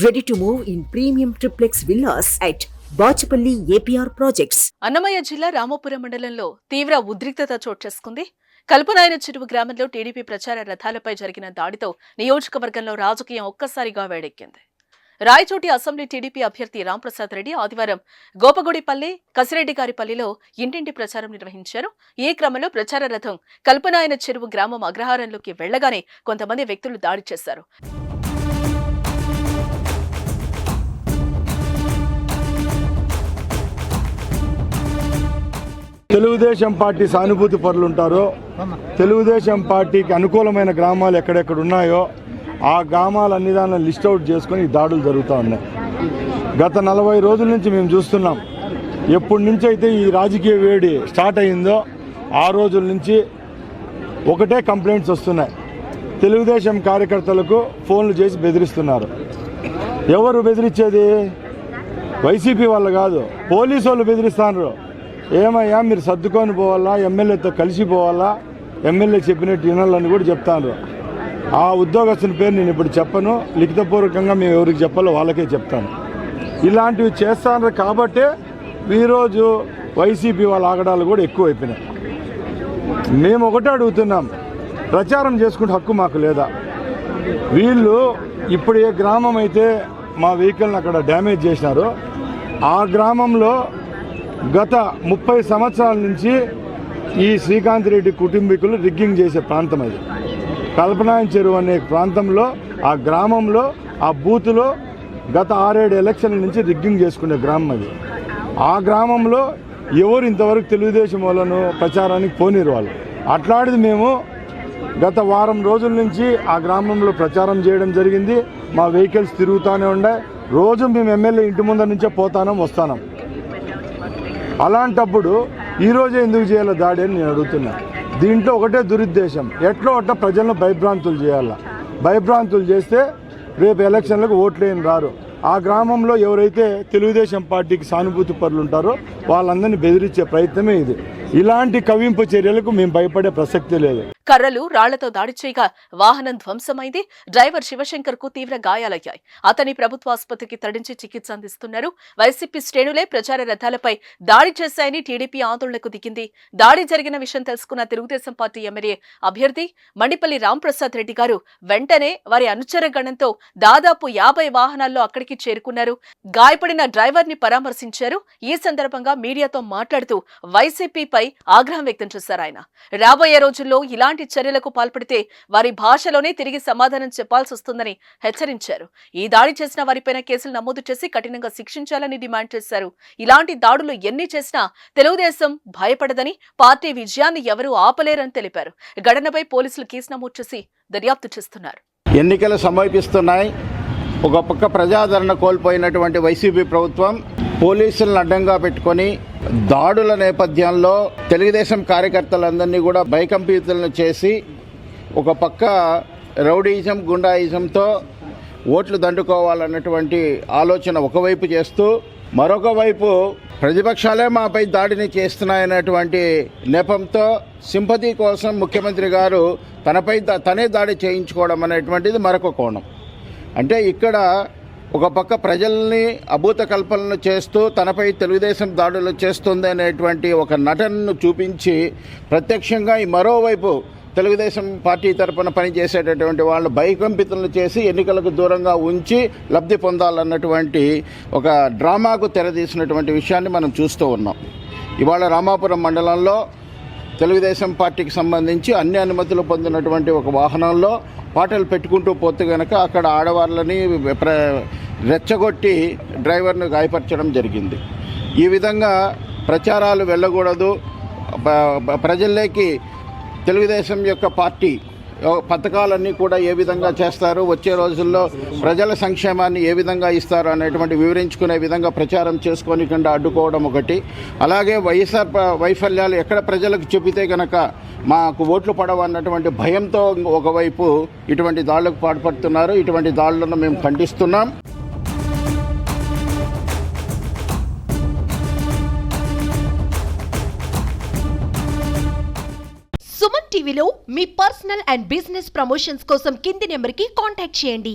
Ready to move in premium triplex villas at Bachupally APR projects. Annamayya జిల్లా రామాపురం మండలంలో తీవ్ర ఉద్రిక్తత చోటు చేసుకుంది. కల్పనాయన చెరువు గ్రామంలో టీడీపీ ప్రచార రథాలపై జరిగిన దాడితో నియోజకవర్గంలో రాజకీయం ఒక్కసారిగా వేడెక్కింది. రాయచోటి అసెంబ్లీ టీడీపీ అభ్యర్థి రాంప్రసాద్ రెడ్డి ఆదివారం గోపగుడిపల్లి కసిరెడ్డిగారిపల్లిలో ఇంటింటి ప్రచారం నిర్వహించారు. ఈ క్రమంలో ప్రచార రథం కల్పనాయన చెరువు గ్రామం అగ్రహారంలోకి వెళ్లగానే కొంతమంది వ్యక్తులు దాడి చేశారు. తెలుగుదేశం పార్టీ సానుభూతి పరులు ఉంటారో, తెలుగుదేశం పార్టీకి అనుకూలమైన గ్రామాలు ఎక్కడెక్కడ ఉన్నాయో ఆ గ్రామాలు అన్ని దాన్ని లిస్ట్ అవుట్ చేసుకొని దాడులు జరుగుతూ ఉన్నాయి. గత 40 రోజుల నుంచి మేము చూస్తున్నాం. ఎప్పటి నుంచి అయితే ఈ రాజకీయ వేడి స్టార్ట్ అయిందో ఆ రోజుల నుంచి ఒకటే కంప్లైంట్స్ వస్తున్నాయి. తెలుగుదేశం కార్యకర్తలకు ఫోన్లు చేసి బెదిరిస్తున్నారు. ఎవరు బెదిరించేది? వైసీపీ వాళ్ళు కాదు, పోలీసు వాళ్ళు బెదిరిస్తున్నారు. ఏమయ్యా మీరు సర్దుకొని పోవాలా, ఎమ్మెల్యేతో కలిసి పోవాలా, ఎమ్మెల్యే చెప్పినట్టు వినాలని కూడా చెప్తాను. ఆ ఉద్యోగస్తుని పేరు నేను ఇప్పుడు చెప్పను, లిఖితపూర్వకంగా మేము ఎవరికి చెప్పాలో వాళ్ళకే చెప్తాను. ఇలాంటివి చేస్తాను కాబట్టే ఈరోజు వైసీపీ వాళ్ళ ఆగడాలు కూడా ఎక్కువైపోయినాయి. మేము ఒకటే అడుగుతున్నాం, ప్రచారం చేసుకుంటే హక్కు మాకు లేదా? వీళ్ళు ఇప్పుడు ఏ గ్రామం అయితే మా వెహికల్ని అక్కడ డ్యామేజ్ చేసినారో ఆ గ్రామంలో గత 30 సంవత్సరాల నుంచి ఈ శ్రీకాంత్ రెడ్డి కుటుంబీకులు రిగ్గింగ్ చేసే ప్రాంతం అది. కల్పనాయన చెరువు అనే ప్రాంతంలో ఆ గ్రామంలో ఆ బూత్లో గత 6-7 ఎలక్షన్ల నుంచి రిగ్గింగ్ చేసుకునే గ్రామం అది. ఆ గ్రామంలో ఎవరు ఇంతవరకు తెలుగుదేశం వాళ్ళను ప్రచారానికి పోనీరు వాళ్ళు. అట్లాంటిది మేము గత వారం రోజుల నుంచి ఆ గ్రామంలో ప్రచారం చేయడం జరిగింది. మా వెహికల్స్ తిరుగుతూనే ఉన్నాయి. రోజు మేము ఎమ్మెల్యే ఇంటి ముందర నుంచే పోతానం వస్తాం. అలాంటప్పుడు ఈరోజే ఎందుకు చేయాలి దాడి అని నేను అడుగుతున్నా. దీంట్లో ఒకటే దురుద్దేశం, ఎట్లా అట్లా ప్రజలను భయభ్రాంతులు చేయాలా. భయభ్రాంతులు చేస్తే రేపు ఎలక్షన్లకు ఓట్లేని రారు. ఆ గ్రామంలో ఎవరైతే తెలుగుదేశం పార్టీకి సానుభూతి పరులు ఉంటారో వాళ్ళందరినీ బెదిరించే ప్రయత్నమే ఇది. ఇలాంటి కవింపు చర్యలకు మేము భయపడే ప్రసక్తి లేదు. కర్రలు రాళ్లతో దాడి చేయగా వాహనం ధ్వంసమైంది. డ్రైవర్ శివశంకర్ కు తీవ్ర గాయాలయ్యాయి. అతని ప్రభుత్వ ఆసుపత్రికి తరలించి చికిత్స అందిస్తున్నారు. వైసీపీ శ్రేణులే ప్రచార రథాలపై దాడి చేశాయని టీడీపీ ఆందోళనకు దిగింది. దాడి జరిగిన విషయం తెలుసుకున్న తెలుగుదేశం పార్టీ ఎమ్మెల్యే అభ్యర్థి మండిపల్లి రాంప్రసాద్ రెడ్డి గారు వెంటనే వారి అనుచర గణంతో దాదాపు 50 వాహనాల్లో అక్కడికి చేరుకున్నారు. గాయపడిన డ్రైవర్ ని పరామర్శించారు. ఈ సందర్భంగా మీడియాతో మాట్లాడుతూ వైసీపీపై ఆగ్రహం వ్యక్తం చేశారు. ఆయన రాబోయే రోజుల్లో ఇలాంటి చర్యలకు పాల్పడితే వారి భాషలోనే తిరిగి సమాధానం చెప్పాల్సి వస్తుందని హెచ్చరించారు. ఈ దాడి చేసిన వారిపైన కేసులు నమోదు చేసి కఠినంగా శిక్షించాలని డిమాండ్ చేశారు. ఇలాంటి దాడులు ఎన్ని చేసినా తెలుగుదేశం భయపడదని, పార్టీ విజయాన్ని ఎవరూ ఆపలేరని తెలిపారు. ఘటనపై పోలీసులు కేసు నమోదు చేసి దర్యాప్తు చేస్తున్నారు. ఎన్నికలు సమీపిస్తున్నాయి. ఒక పక్క ప్రజాదరణ కోల్పోయినటువంటి వైసీపీ ప్రభుత్వం పోలీసులను అడ్డంగా పెట్టుకొని దాడుల నేపథ్యంలో తెలుగుదేశం కార్యకర్తలందరినీ కూడా భయకంపితులను చేసి ఒక పక్క రౌడీయిజం, గుండాయిజంతో ఓట్లు దండుకోవాలన్నటువంటి ఆలోచన ఒకవైపు చేస్తూ, మరొక వైపు ప్రతిపక్షాలే మాపై దాడిని చేస్తున్నాయన్నటువంటి నెపంతో సింపతి కోసం ముఖ్యమంత్రి గారు తనపై తనే దాడి చేయించుకోవడం అనేటువంటిది మరొక కోణం. అంటే ఇక్కడ ఒక పక్క ప్రజల్ని అభూత కల్పనలు చేస్తూ తనపై తెలుగుదేశం దాడులు చేస్తుంది అనేటువంటి ఒక నటనను చూపించి ప్రత్యక్షంగా ఈ మరోవైపు తెలుగుదేశం పార్టీ తరపున పనిచేసేటటువంటి వాళ్ళు భయకంపితులను చేసి ఎన్నికలకు దూరంగా ఉంచి లబ్ధి పొందాలన్నటువంటి ఒక డ్రామాకు తెరదీసినటువంటి విషయాన్ని మనం చూస్తూ ఉన్నాం. ఇవాళ రామాపురం మండలంలో తెలుగుదేశం పార్టీకి సంబంధించి అన్ని అనుమతులు పొందినటువంటి ఒక వాహనంలో పాటలు పెట్టుకుంటూ పోతే కనుక అక్కడ ఆడవాళ్ళని రెచ్చగొట్టి డ్రైవర్ను గాయపరచడం జరిగింది. ఈ విధంగా ప్రచారాలు వెళ్ళకూడదు, ప్రజల్లోకి తెలుగుదేశం యొక్క పార్టీ పథకాలన్నీ కూడా ఏ విధంగా చేస్తారు, వచ్చే రోజుల్లో ప్రజల సంక్షేమాన్ని ఏ విధంగా ఇస్తారు అనేటువంటి వివరించుకునే విధంగా ప్రచారం చేసుకోనికుండా అడ్డుకోవడం ఒకటి. అలాగే వైఎస్ఆర్ వైఫల్యాలు ఎక్కడ ప్రజలకు చెబితే కనుక మాకు ఓట్లు పడవన్నటువంటి భయంతో ఒకవైపు ఇటువంటి దాడులకు పాల్పడుతున్నారు. ఇటువంటి దాడులను మేము ఖండిస్తున్నాం. సుమన్ టీవీలో మీ పర్సనల్ అండ్ బిజినెస్ ప్రమోషన్స్ కోసం కింది నెంబర్కి కాంటాక్ట్ చేయండి.